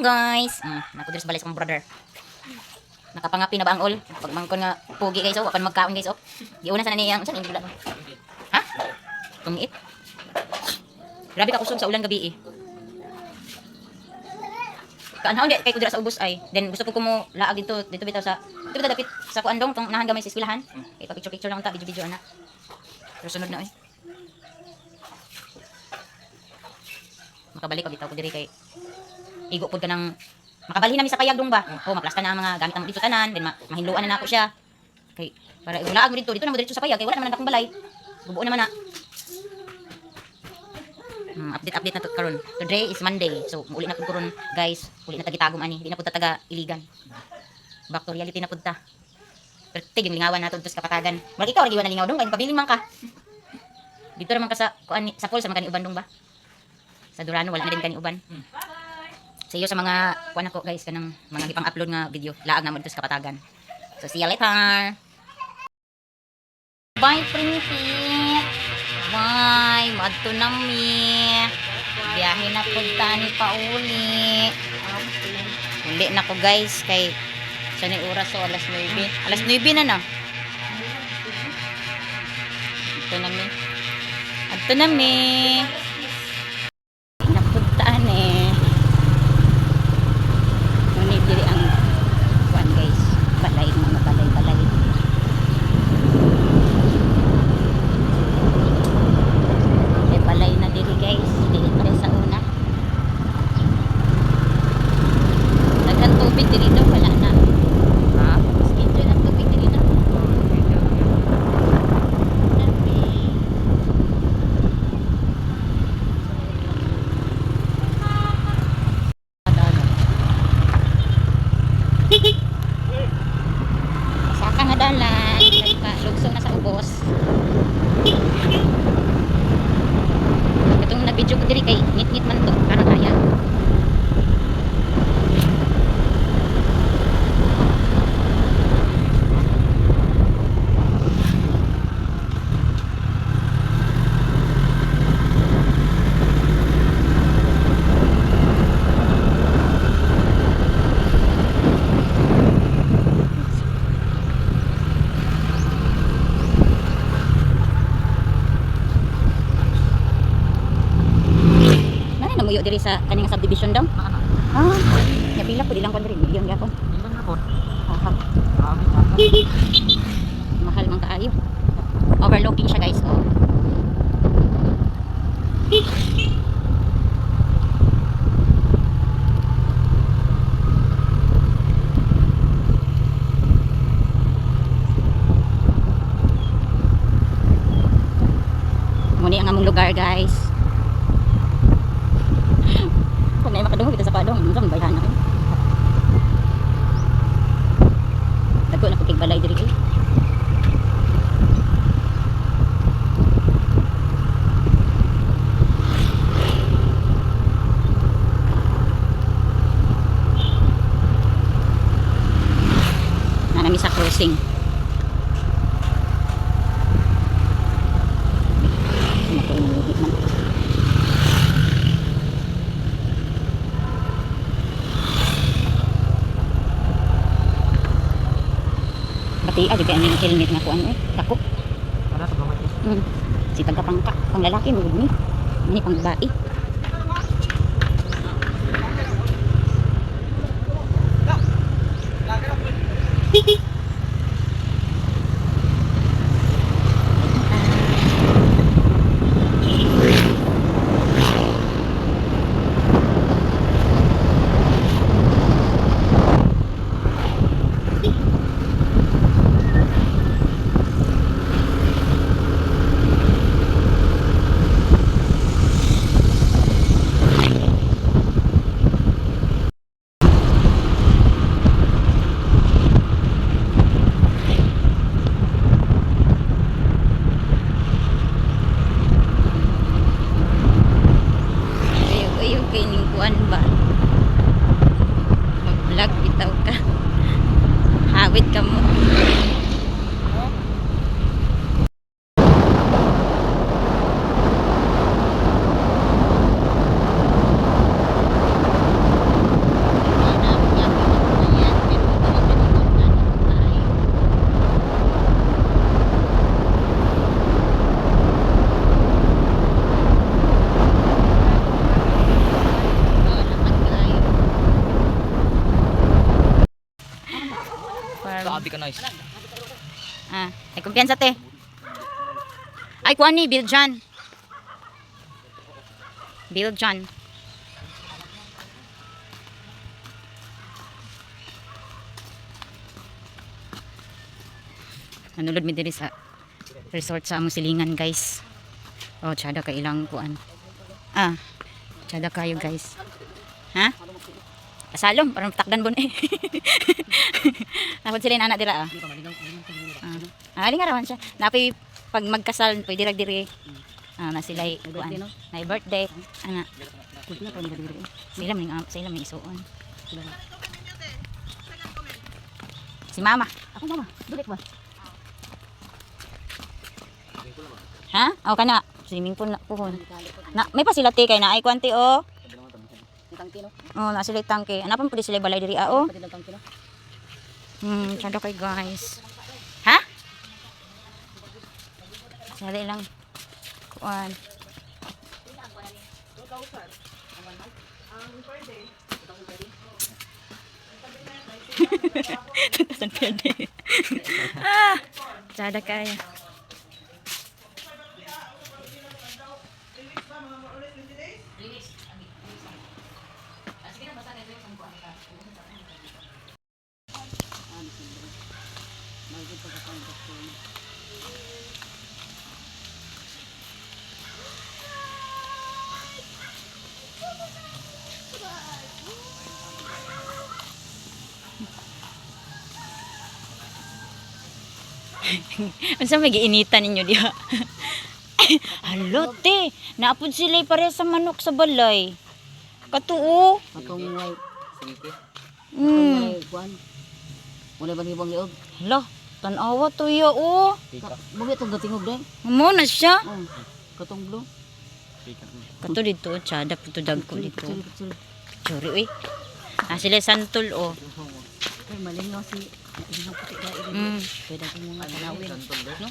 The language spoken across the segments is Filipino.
guys. Naku diri sa balay sa kong brother. Nakapangapi na ba ang all? Pag mangkon nga pugi guys oh, apan magkaon guys oh. Giuna sa naniyang unsa ni gula. Ha? Tungiit. Grabe ka kusog sa ulan gabi eh. Kaanhaon di kay kudra sa ubos ay. Then gusto ko mo laag dito bitaw sa dito dapit sa kuandong tong nahan gamay sa eskwelahan. Kay pa picture lang ta video ana. Pero sunod na eh. Makabalik ko bitaw ko diri kay igo pod ka ng makabalhin namin sa kayag dong ba. Oh, maplasta na ang mga gamit ng dito tanan, then mahinluan na nako siya. Kay para ilaag mo dito na mo dito sa kayag kay wala naman akong balay. Bubuo naman na. Update na to karon. Today is Monday. So uli na pud karon guys. Uli na tagitagom ani. Di na pud taga iligan. Back to reality na pud ta. Pero tiging lingawan nato dito sa kapatagan. Murag ikaw ra giwan na lingaw dong kay pabili man ka. Dito ra man ka sa kuan sa pool sa mga kani uban dong ba. Sa Durano wala na din kani uban. See you sa mga kuan ako guys kanang mga gipang-upload nga video. Laag na mo dito sa kapatagan. So see you later. Bye Princess. Bye, madto na mi. Biyahe na pud ta ni pauli. Uli na ko guys kay sa ni oras so alas 9. Alas 9 na na. Ito na mi. Adto na mi. Napuntaan eh. Ngunit diri ang kuan guys. Balay mga balay. Balay na diri guys, dili pa rin sa una. Nagkan tubig diri daw wala na. Ha? Schedule ang tubig diri daw. Saka nga dalan, kay pa lugsong na sa ubos. Katong na-video ko diri kay ngit-ngit man to karang kaya. Muyo diri sa kaning subdivision daw. Ya pila pud ilang kon diri, milyon gyapon. Ilang na po? Aha. Mahal man kaayo. Overlooking siya guys, oh. Muni ang among lugar guys. Kung na makadungog kita sa padong, unsa man bayhan ako. Dagko na pagkig balay diri eh. Nanami sa crossing. Bati ada kaya ang helmet nga kuan eh, takop. Para sa bawat isa. Si pangka pang lalaki mo ni pang babae. nice. Ay kumpiyansa te. Ay kuan ni Biljan. Biljan. Nanulod mi diri sa resort sa among silingan guys. Oh, tsada ka ilang kuan. Tsada kayo guys. Ha? Kasalom, parang takdan bon eh. Napod sila yung anak dira aling arawan siya. Napi pag magkasal pwede ra diri. Na sila kuan. Na birthday. Ana. Sila may isuon. Si mama. Ako mama. Dulik ba? Ha? Aw kana. Swimming pool na puhon. Na may pa sila te kay na ay kwanti oh. Oh, na sila tangke. Ano pa pwede sila balay diri oh. Tsada kay guys. Ha? Tsada lang. Kuan. Tsada kaya. Unsa may giinitan ninyo diha? Halote, naapod sila pare sa manok sa balay. Katuo. Atong ngay Mm. kuan. Wala ba nibang liog? Hala, tanawa to ya oh. Bugit tong gatingog dai. Mo na siya. Oh, katong blue. Kato dito, tsada pito dagko dito. Churi uy. Sila santol oh. Ay malingaw si inang puti ka Mm. Kaya daging mga tanawin, no?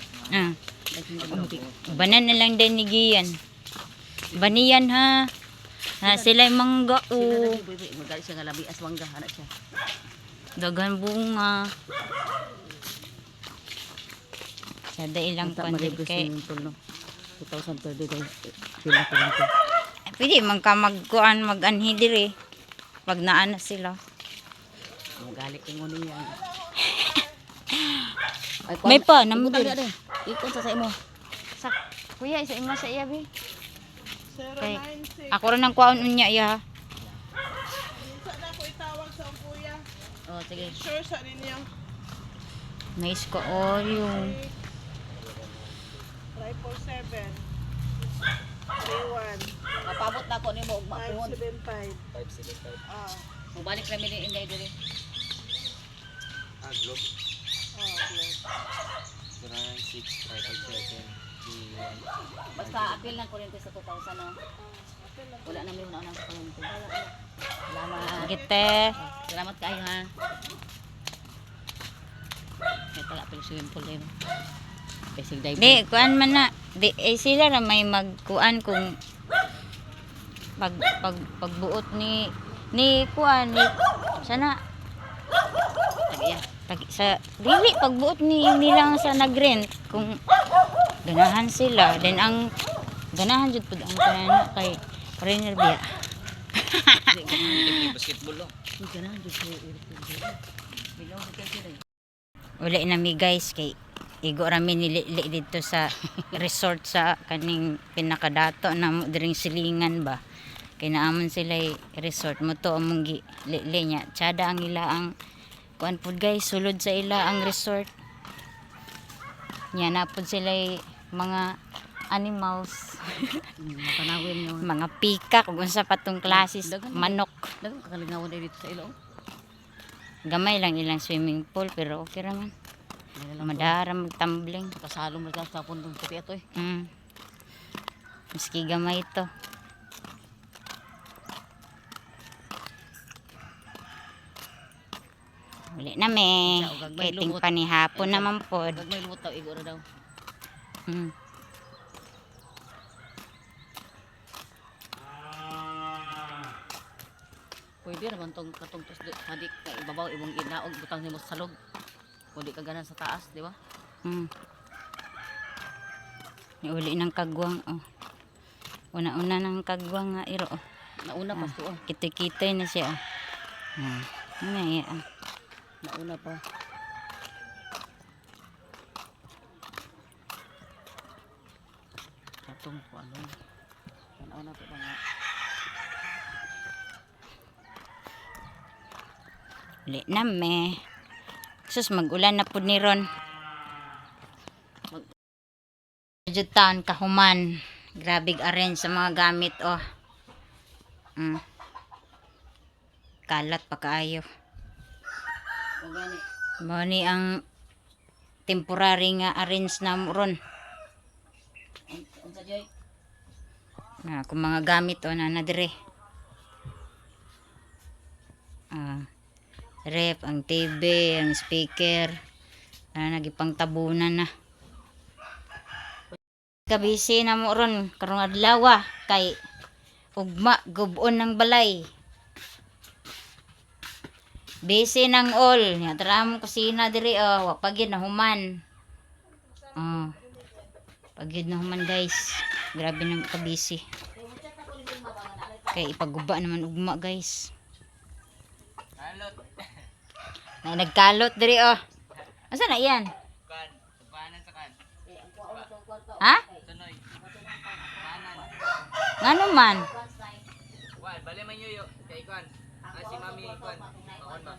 Daging mga Banan na lang din ni Gian. Baniyan ha. Sila yung mangga oh. Magali siya nga labi as mangga anak siya. Dagan bunga. Sada ilang pandit kay. no. 2030 dai. Pila pa lang to. Pwede man ka magkuan mag-anhi diri. Pag naana sila. Magali ko mo niya. Ay, May pa, number. Ikon sa imo. Sa kuya isa imo sa iya bi. Kay ako rin ang kuan unya ya. Minsan na ako itawag sa kuya. Oh, sige. Sure sa ninyo. Nice ko oh yung 347 31 Kapabot na ko nimo og mapuhon. 575. 575. Ah, Mubalik ra mi ni inday diri. Globe. Globe. 096 Basta apil lang kuryente sa 2,000 no. Wala na mi una sa kuryente. Salamat. gite. Salamat kayo ha. May tala apil swimming pool din. Basic dive. Di kuan man na. Di sila ra may magkuan kung pagbuot ni kuan ni sana Tagiya. sa dili pagbuot ni nilang sa nagrent kung ganahan sila then ang ganahan jud pud ang kana kay foreigner biya. Basketball lo. Ganahan jud ko Bilaw sa kasi. Uli na mi guys kay igo rami nili dito sa resort sa kaning pinakadato na mo diring silingan ba kay naamon sila resort mo to among gi nya tsada ang ila ang kuan pud guys sulod sa ila ang resort nya na pud sila mga animals Matanawin yo. mga pika kung unsa patong klases manok Dagang kakalingawan dito sa ilo. gamay lang ilang swimming pool pero okay ra man madara magtumbling Kasalong ra sa pundong kopi atoy. Miski gamay ito. Uli na me. Kay ting panihapon naman pod. Pag may lutaw igo ra daw. Mm. Pwede ra man tong katong tos hadik kay ibabaw imong inaog butang nimo sa salog. Kung di ka ganan sa taas, di ba? Uli ng kagwang, oh. Una-una ng kagwang nga iro, oh. Nauna pa to. Kitay-kitay na siya, oh. Ano yan? Nauna pa. Katong ko ano. Nauna pa ba nga? Uli na me. Sus, mag-ulan na po ni Ron. Jutan, kahuman. Grabig arrange sa mga gamit, oh. Kalat pa kaayo. Kung gani. Mani ang temporary nga arrange na mo ron. Unsa joy? Na, kung mga gamit, oh, na dire. Ref, ang TV, ang speaker. Nagipang tabunan na. Kabisi na mo ron karong adlaw kay ugma gubon ng balay. Busy ng all. Nya tara mo kusina diri, oh, wa pagid na human. Pagid na human, guys. Grabe nang kabisi. Kay ipaguba naman ugma, guys. Na nagkalot diri, oh. Asa na yan? Ha? Ngano man? Wan, bali man yoyo kay Kwan. Si Mami Kwan. Kaon ba?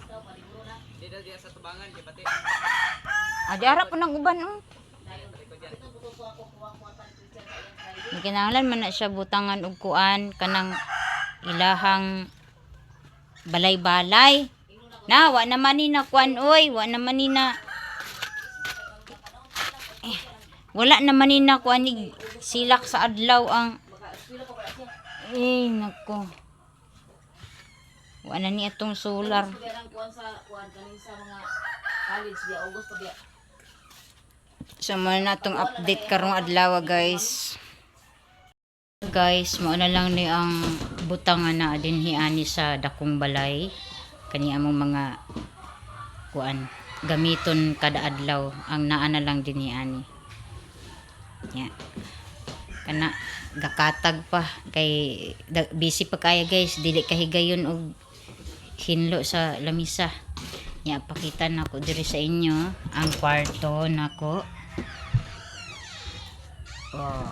Dito diya sa tubangan kay Bati. Adi ara po ng uban, oh. Kinahanglan man na siya butangan og kuan kanang ilahang balay-balay. Na, wa naman ni na kuan, oy. Wa naman ni na wala naman ni na kuan ni silak sa adlaw ang nako. Wa na ni atong solar. Biarang kuan sa kuan kaning sa mga college dia August pa biya. So, muna na itong update karong adlaw, guys. Guys, mauna lang ni ang butangan na dinhi ani sa dakong balay. Kani among mga kuan gamiton kada adlaw ang naa na lang dinhi ani. Ya. Kana gakatag pa kay busy pa kaya, guys. Dili kahigayon og hinlo sa lamisa. Ya, pakita nako diri sa inyo ang kwarto nako. Oh.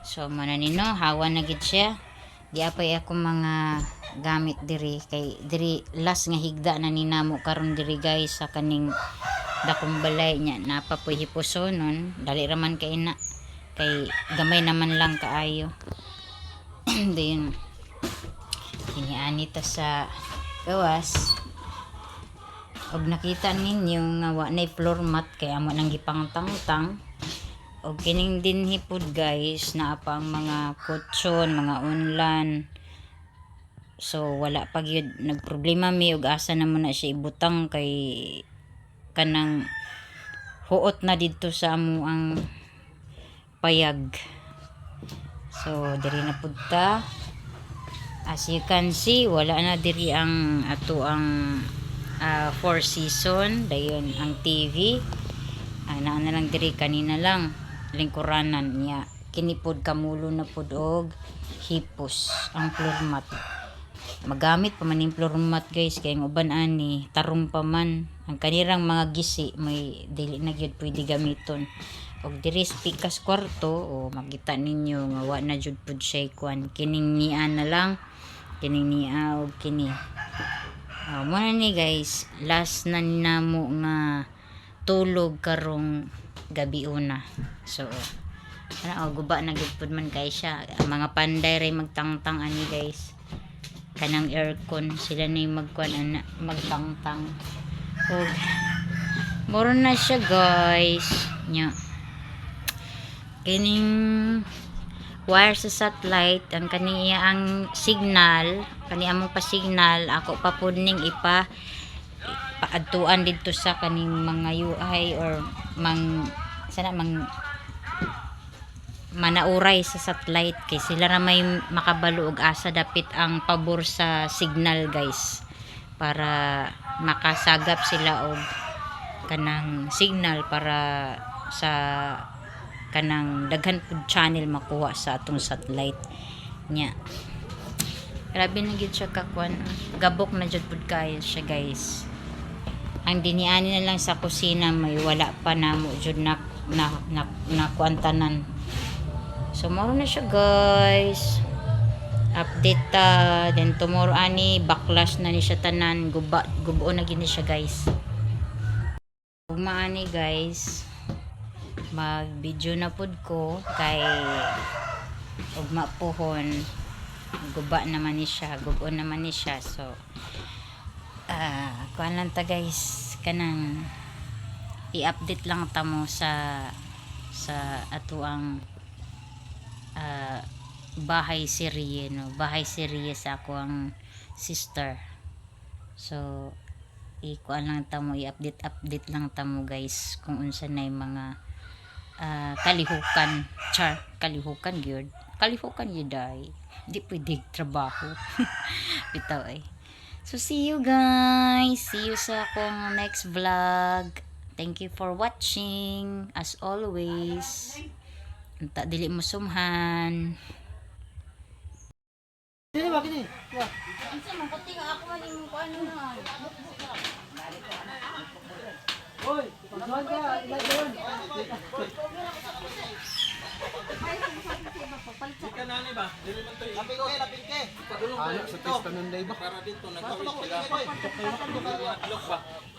So mana nino hawa na gid siya. Di apay ako mga gamit diri kay diri last nga higda na ninamo karon diri, guys, sa kaning dakong balay nya. Napapoy hipusonon dali raman kay na kay gamay naman lang kaayo. Then iniani ta sa gawas. Og nakita ninyo nga wa nay floor mat kay amo nang gipangtangtang. Og kining dinhi pod, guys, naa pa ang mga kutsyon, mga unlan. So wala pa gyud nagproblema mi og asa na mo na siya ibutang kay kanang huot na didto sa amo ang payag. So diri na pud ta. As you can see, wala na diri ang ato ang four season, dayon ang TV. Na lang diri kanina lang lingkuranan niya. Kinipod kamulo na pud og hipos ang floor mat. Magamit pa man yung floor mat, guys, kay ang uban ani tarong pa man. Ang kanirang mga gisi may dili na gyud pwede gamiton. Og diri sa pikas kwarto, o makita ninyo nga wa na jud pud siya kuan. Kining niya na lang, kining niya og kini. Muna ni, guys, last na namo nga tulog karong gabi una. So guba na gud pud man kay siya. Ang mga panday ray magtangtang ani, guys. Kanang aircon sila na yung magtangtang. Og moro na siya, guys, nya. Kining wire sa satellite ang kaniya ang signal, kani among pa signal ako pa pud ning paadtuan didto sa kaning mga UI or manauray sa satellite kay sila ra may makabalo og asa dapit ang pabor sa signal, guys, para makasagap sila og kanang signal para sa kanang daghan pud channel makuha sa atong satellite nya. Grabe na gyud siya kakuan. Gabok na jud pud kayo siya guys. Ang diniani na lang sa kusina may wala pa na mo jud na kuantanan. So moro na siya guys. Update then tomorrow ani backlash na ni siya tanan, gubo na gini siya guys. Ugma ani guys, mag video na pud ko kay ugma pohon guba naman ni siya, gubo naman ni siya. So kuan lang ta guys, kanang i-update lang ta mo sa ato ang bahay serye, no, bahay serye sa ako ang sister. So ikuan lang ta mo, i-update lang ta mo guys kung unsa nay mga kalihukan, kalihukan gyud, kalihukan gyud ay di pwede trabaho bitaw ay. So see you guys, see you sa akong next vlog. Thank you for watching as always. Unta dili mo sumhan. Unsa man pati nga ako man yung kuan na.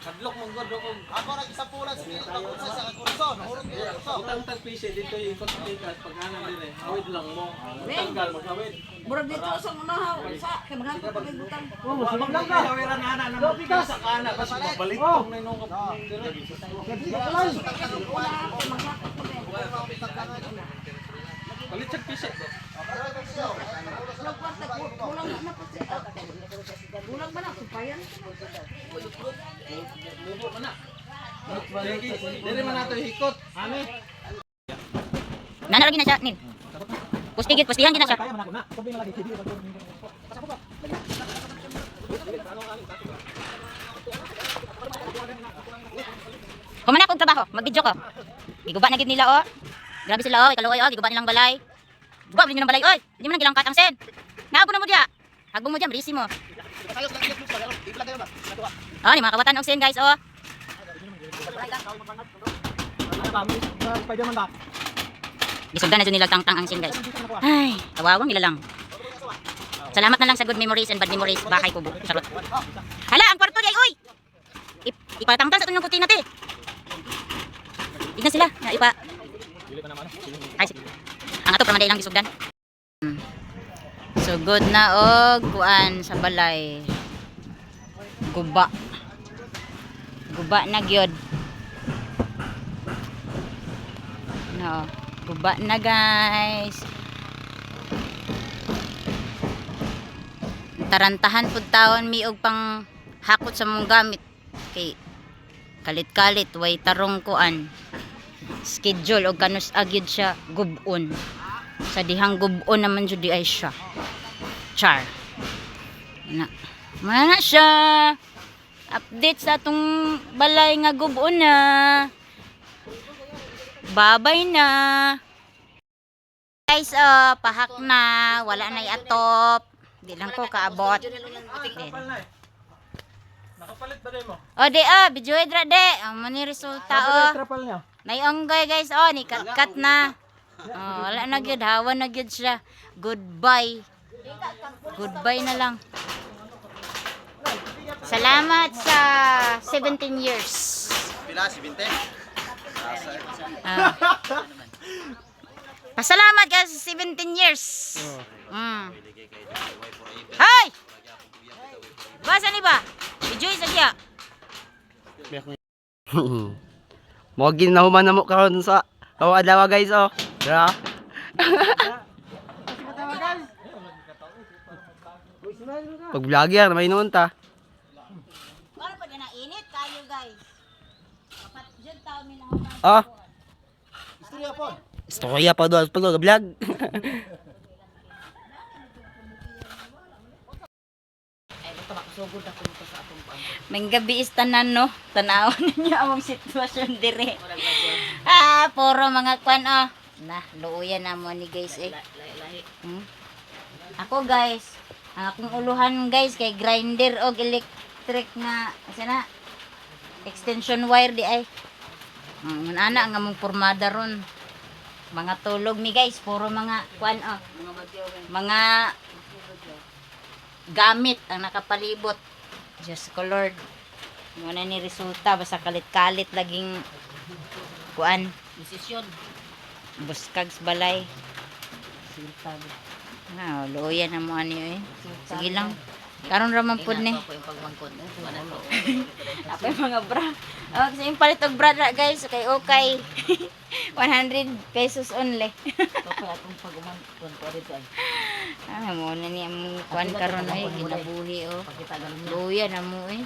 Kadlok mong god ko. Ako nag isa pulan sa dito ako sa kurson. Hurot ko. Utang tag pise dito yung ikot tikas paghanan dire. Awid lang mo. Tanggal magawid. Murag dito sa unahaw. Sa kay mga pagay butang. Wag lang ka. Kawiran ana na mo sa kana kasi mabalik tong ninong Palit sa pise. Kulang na po siya. Kulang ba na supayan? Lubo man na. Dire man nato hikot. Ani. Nanaragi na siya nin. Pustihan gid na siya. Humana akong trabaho, mag-video ko. Giguba na gid nila oh. Grabe sila oh, ikaluoy oh, giguba nilang balay. Guba nilang balay oy. Hindi mo nang gilangkat ang sen. Naabo na mo dia. Hagbong mo dia, brisi mo. Oh, ni mga kawatan og sen guys oh. Gisugdan na dyan nila tang ang sen guys. Ay, kawawang nila lang. Salamat na lang sa good memories and bad memories. Bahay ko. Charot. Hala, ang kwarto di ay oy. Ipatanggal sa tunong kutina te. Tignan sila. Na ipa. Ay, ang ato pramanday lang gisugdan. So good na og kuan sa balay. Guba. Guba na gyud. No, guba na guys. Tarantahan pud taon mi og pang hakot sa mong gamit kay kalit-kalit way tarong kuan. Schedule og kanus agyud siya gubon. Sa dihang gubon naman jud di ay siya. Char. Mana siya. Update sa atong balay nga gubon na. Babay na. Guys, pahak na, wala na iatop. Di lang ko kaabot. Nakapalit ba mo? O di video edra de. Amo ni resulta Trapal niya. Naionggoy guys ni kat na. Wala na gyud, hawa na gyud siya. Goodbye. Goodbye na lang. Salamat sa 17 years. Pila si Binte? Pasalamat ka sa 17 years. Hay! Basa ni ba? Enjoy sa diya. Mo ginahuman na mo karon sa adlaw guys oh. Dira. Pag vlogger may noon ta. Para pa na init kayo guys. Kapat jud taon mi lang. Ah. Istorya pa do pag vlog. Ay, basta Sugod ako nito sa atong pang. May gabi is tanan no. Tanawan ninyo among sitwasyon dire. Wala gadyo. Puro mga kwan oh. Na, luuyan na mo ni guys eh. Lahi. Hmm? Ako guys, ang akong uluhan guys kay grinder og electric na asa na extension wire di ay. Ana nga mong pormada ron. Mga tulog mi guys, puro mga kwan oh. Mga bagyo. Mga gamit ang nakapalibot. Diyos ko Lord. Muna ni resulta basta kalit-kalit laging kuan Desisyon. buskags balay. Siltag. Luya na mo ani eh. Sige lang. Karon ra man pud ni. Ako yung pagmangkot. Wala to. Apa yung mga bra? Kasi yung palit og bra ra, guys, okay. 100 pesos only. Kapag atong pagmangkot ko dito ay. Mo na ni ang kuan karon ay ginabuhi oh. Pagkita ganun yun. Luya na mo eh.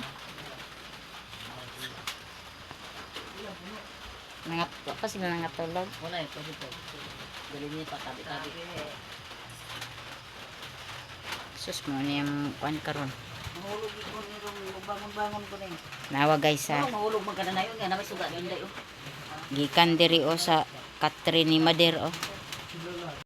Mga pa sila nangatulog. Wala eh. Pwede to. Dali niya pa tabi-tabi. Sus mo ni ang kuan karon. Mahulog ko ni Rong. Bangon-bangon ko na yun. Nawa guys sa Mahulog magkana na yun. Nga na may suga yun dayo. gikan diri o sa Catherine ni Mader oh.